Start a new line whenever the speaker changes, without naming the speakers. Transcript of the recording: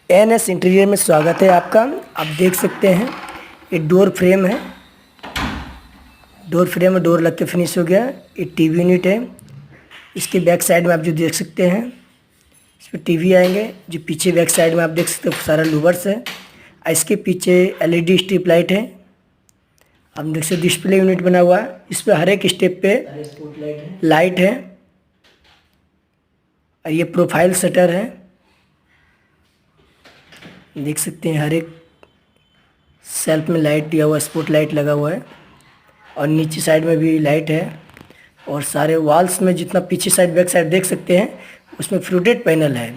NS interior में स्वागत है आपका। आप देख सकते हैं ये डोर फ्रेम है। डोर फ्रेम में डोर लग के फिनिश हो गया। ये टीवी यूनिट है। इसके बैक साइड में आप जो देख सकते हैं इसमें टीवी आएंगे। जो पीछे बैक साइड में आप देख सकते हो सारा लूवर्स है। इसके पीछे एलईडी स्ट्रिप लाइट है। आप देख सकते डिस्प्ले यूनिट बना हुआ है। इस पर हर एक स्टेप पे लाइट है। और ये प्रोफाइल शटर है। देख सकते हैं हर एक सेल्फ में लाइट दिया हुआ, स्पॉट लाइट लगा हुआ है। और नीचे साइड में भी लाइट है। और सारे वॉल्स में जितना पीछे साइड बैक साइड देख सकते हैं उसमें फ्लूटेड पैनल है।